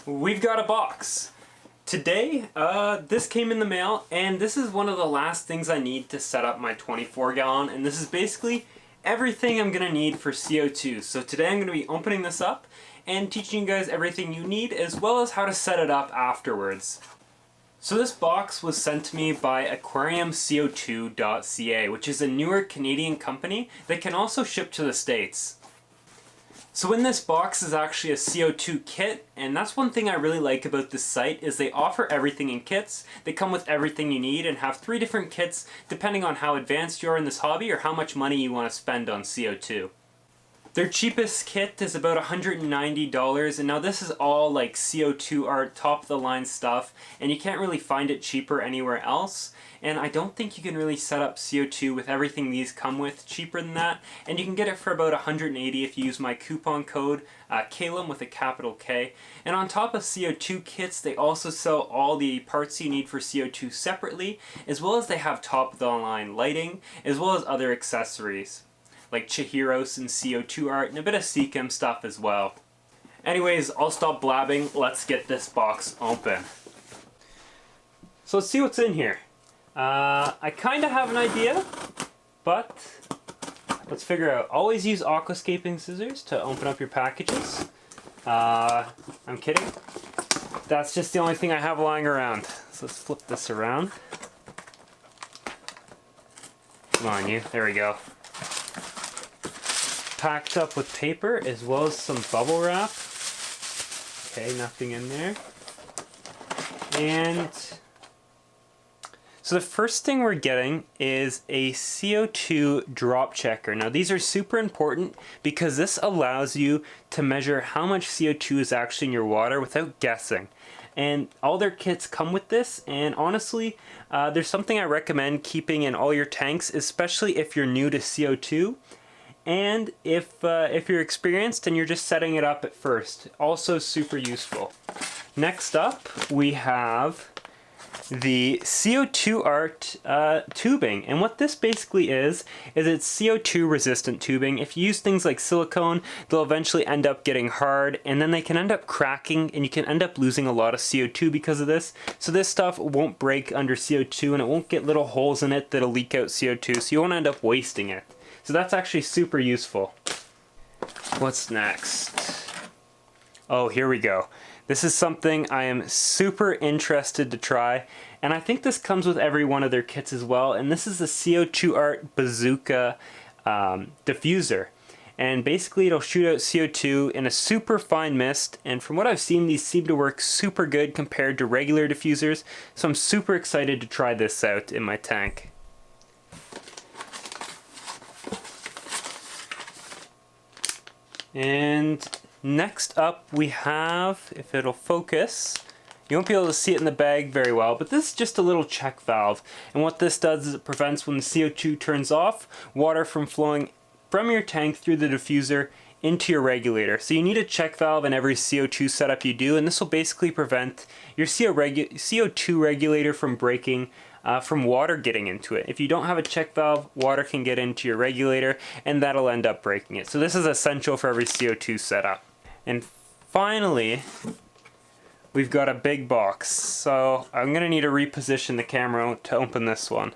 We've got a box. Today, this came in the mail, and this is one of the last things I need to set up my 24 gallon, and this is basically everything I'm gonna need for CO2. So today I'm gonna be opening this up and teaching you guys everything you need, as well as how to set it up afterwards. So this box was sent to me by aquariumco2.ca, which is a newer Canadian company that can also ship to the States. So in this box is actually a CO2 kit, and that's one thing I really like about this site is they offer everything in kits. They come with everything you need and have 3 different kits depending on how advanced you are in this hobby or how much money you want to spend on CO2. Their cheapest kit is about $190, and now this is all like CO2 Art, top of the line stuff, and you can't really find it cheaper anywhere else. And I don't think you can really set up CO2 with everything these come with cheaper than that, and you can get it for about $180 if you use my coupon code KALEM with a capital K. And on top of CO2 kits, they also sell all the parts you need for CO2 separately, as well as they have top of the line lighting, as well as other accessories like Chihiros and CO2 Art, and a bit of Seachem stuff as well. Anyways, I'll stop blabbing, let's get this box open. So let's see what's in here. I kind of have an idea, but let's figure out. Always use aquascaping scissors to open up your packages. I'm kidding. That's just the only thing I have lying around. So let's flip this around. Come on, you. There we go. Packed up with paper as well as some bubble wrap. Okay, nothing in there. And so the first thing we're getting is a CO2 drop checker. Now these are super important because this allows you to measure how much CO2 is actually in your water without guessing. And all their kits come with this, and honestly, there's something I recommend keeping in all your tanks, especially if you're new to CO2. And if you're experienced and you're just setting it up at first, also super useful. Next up, we have the CO2 Art tubing. And what this basically is it's CO2 resistant tubing. If you use things like silicone, they'll eventually end up getting hard, and then they can end up cracking, and you can end up losing a lot of CO2 because of this. So this stuff won't break under CO2, and it won't get little holes in it that'll leak out CO2, so you won't end up wasting it. So that's actually super useful. What's next? Oh, here we go. This is something I am super interested to try, and I think this comes with every one of their kits as well, and this is the CO2 Art Bazooka diffuser. And basically it'll shoot out CO2 in a super fine mist, and from what I've seen, these seem to work super good compared to regular diffusers, so I'm super excited to try this out in my tank. And next up we have, if it'll focus, you won't be able to see it in the bag very well, but this is just a little check valve. And what this does is it prevents, when the CO2 turns off, water from flowing from your tank through the diffuser into your regulator. So you need a check valve in every CO2 setup you do, and this will basically prevent your CO2 regulator from breaking from water getting into it. If you don't have a check valve, water can get into your regulator, and that'll end up breaking it. So this is essential for every CO2 setup. And finally, we've got a big box. So I'm gonna need to reposition the camera to open this one.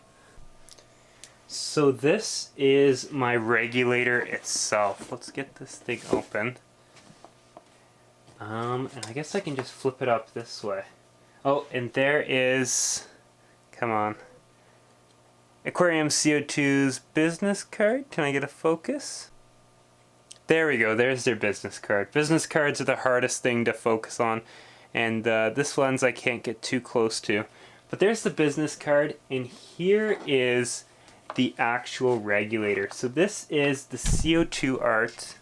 So this is my regulator itself. Let's get this thing open. And I guess I can just flip it up this way. Oh, and there is, come on, Aquarium CO2's business card. Can I get a focus? There we go, there's their business card. Business cards are the hardest thing to focus on, and this lens I can't get too close to. But there's the business card, and here is the actual regulator. So this is the CO2 Art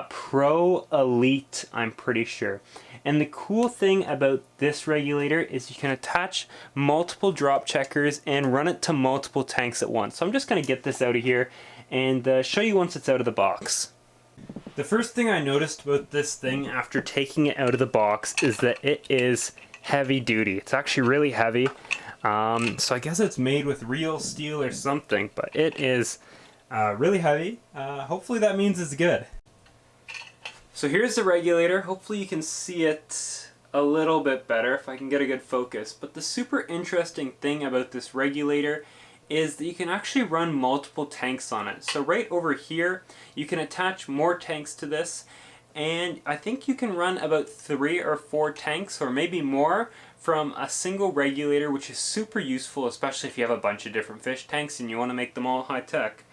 Pro Elite, I'm pretty sure. And the cool thing about this regulator is you can attach multiple drop checkers and run it to multiple tanks at once. So I'm just going to get this out of here and show you once it's out of the box. The first thing I noticed about this thing after taking it out of the box is that it is heavy duty. It's actually really heavy. So I guess it's made with real steel or something, but it is really heavy. Hopefully that means it's good. So here's the regulator. Hopefully you can see it a little bit better if I can get a good focus. But the super interesting thing about this regulator is that you can actually run multiple tanks on it. So right over here, you can attach more tanks to this, and I think you can run about 3 or 4 tanks, or maybe more, from a single regulator, which is super useful, especially if you have a bunch of different fish tanks and you want to make them all high tech.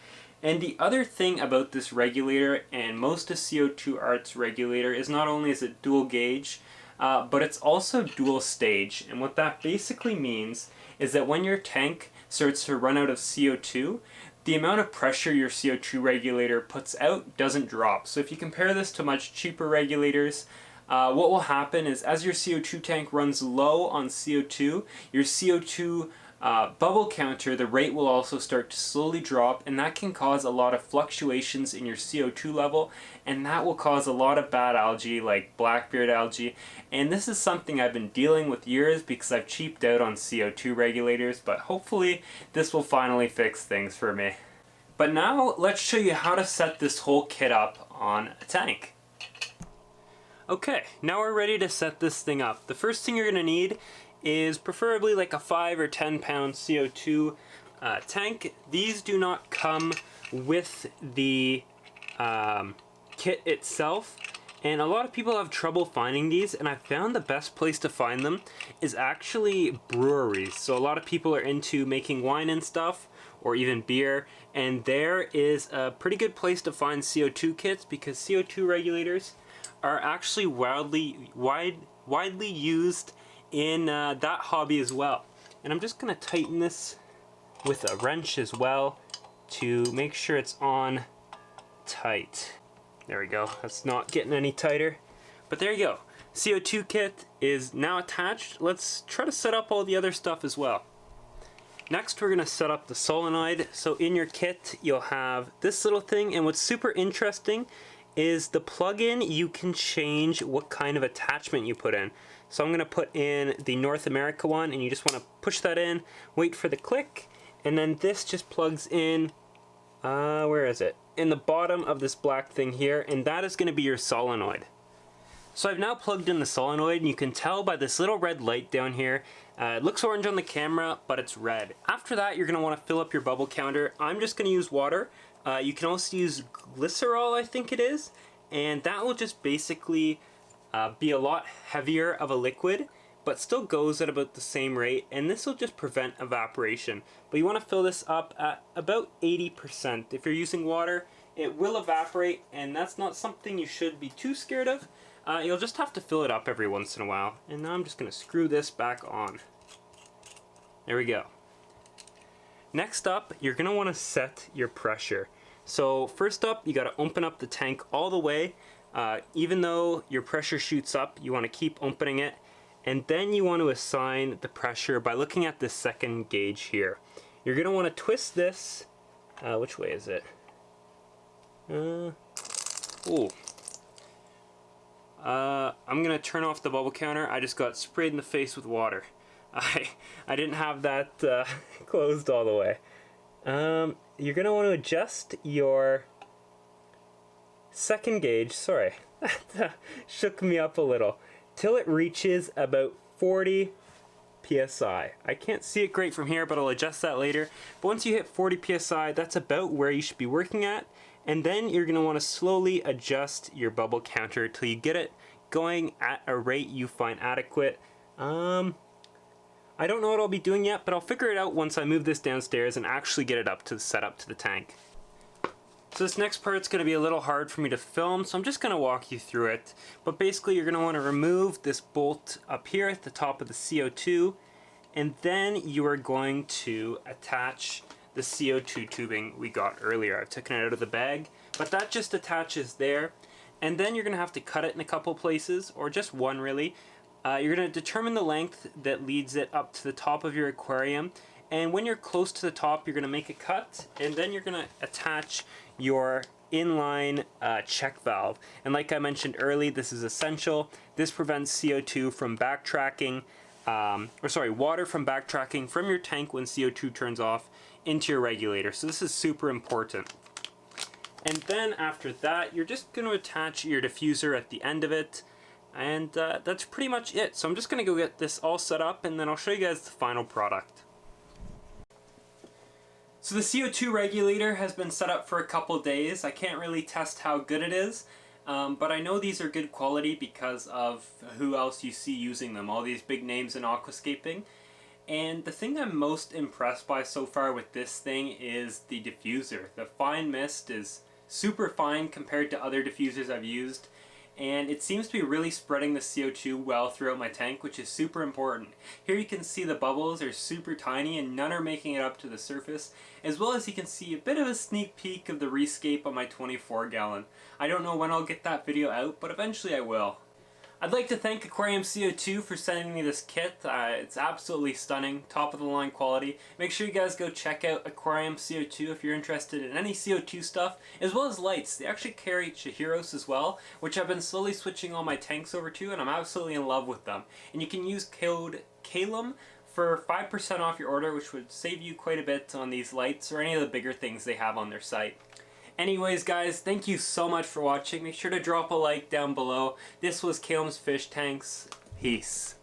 And the other thing about this regulator, and most of CO2 Art's regulator, is not only is it dual gauge, but it's also dual stage. And what that basically means is that when your tank starts to run out of CO2, the amount of pressure your CO2 regulator puts out doesn't drop. So if you compare this to much cheaper regulators, what will happen is as your CO2 tank runs low on CO2, your CO2 bubble counter, the rate will also start to slowly drop, and that can cause a lot of fluctuations in your CO2 level, and that will cause a lot of bad algae like blackbeard algae. And this is something I've been dealing with years because I've cheaped out on CO2 regulators, but hopefully this will finally fix things for me. But now let's show you how to set this whole kit up on a tank. Okay, now we're ready to set this thing up. The first thing you're going to need is preferably like a 5 or 10 pound CO2 tank. These do not come with the kit itself, and a lot of people have trouble finding these, and I found the best place to find them is actually breweries. So a lot of people are into making wine and stuff, or even beer, and there is a pretty good place to find CO2 kits because CO2 regulators are actually widely used in that hobby as well. And I'm just going to tighten this with a wrench as well to make sure it's on tight. There we go. That's not getting any tighter. But there you go. CO2 kit is now attached. Let's try to set up all the other stuff as well. Next, we're going to set up the solenoid. So in your kit, you'll have this little thing, and what's super interesting is the plug-in, you can change what kind of attachment you put in. So I'm going to put in the North America one, and you just want to push that in, wait for the click, and then this just plugs in, where is it? In the bottom of this black thing here, and that is going to be your solenoid. So I've now plugged in the solenoid, and you can tell by this little red light down here, it looks orange on the camera, but it's red. After that, you're going to want to fill up your bubble counter. I'm just going to use water. You can also use glycerol, I think it is, and that will just basically be a lot heavier of a liquid, but still goes at about the same rate, and this will just prevent evaporation. But you want to fill this up at about 80%. If you're using water, it will evaporate, and that's not something you should be too scared of. You'll just have to fill it up every once in a while. And now I'm just going to screw this back on. There we go. Next up, you're going to want to set your pressure. So first up, you got to open up the tank all the way. Even though your pressure shoots up, you want to keep opening it. And then you want to assign the pressure by looking at this second gauge here. You're going to want to twist this. Which way is it? I'm going to turn off the bubble counter. I just got sprayed in the face with water. I didn't have that closed all the way. You're going to want to adjust your second gauge, sorry, that shook me up a little, till it reaches about 40 psi. I can't see it great from here, but I'll adjust that later. But once you hit 40 psi, that's about where you should be working at. And then you're going to want to slowly adjust your bubble counter till you get it going at a rate you find adequate. I don't know what I'll be doing yet, but I'll figure it out once I move this downstairs and actually get it up to set up to the tank. So this next part's going to be a little hard for me to film, so I'm just going to walk you through it. But basically you're going to want to remove this bolt up here at the top of the CO2, and then you are going to attach the CO2 tubing we got earlier. I've taken it out of the bag, but that just attaches there. And then you're going to have to cut it in a couple places, or just one really. You're going to determine the length that leads it up to the top of your aquarium, and when you're close to the top you're going to make a cut, and then you're going to attach your inline check valve. And like I mentioned earlier, this is essential. This prevents CO2 from backtracking, water from backtracking from your tank when CO2 turns off into your regulator. So this is super important. And then after that, you're just going to attach your diffuser at the end of it. And that's pretty much it. So I'm just going to go get this all set up, and then I'll show you guys the final product. So the CO2 regulator has been set up for a couple days. I can't really test how good it is, but I know these are good quality because of who else you see using them, all these big names in aquascaping. And the thing I'm most impressed by so far with this thing is the diffuser. The fine mist is super fine compared to other diffusers I've used, and it seems to be really spreading the CO2 well throughout my tank, which is super important. Here you can see the bubbles are super tiny and none are making it up to the surface, as well as you can see a bit of a sneak peek of the rescape on my 24 gallon. I don't know when I'll get that video out, but eventually I will. I'd like to thank Aquarium CO2 for sending me this kit. It's absolutely stunning, top of the line quality. Make sure you guys go check out Aquarium CO2 if you're interested in any CO2 stuff, as well as lights. They actually carry Chihiros as well, which I've been slowly switching all my tanks over to, and I'm absolutely in love with them. And you can use code KALEM for 5% off your order, which would save you quite a bit on these lights or any of the bigger things they have on their site. Anyways guys, thank you so much for watching. Make sure to drop a like down below. This was Kalem's Fish Tanks. Peace.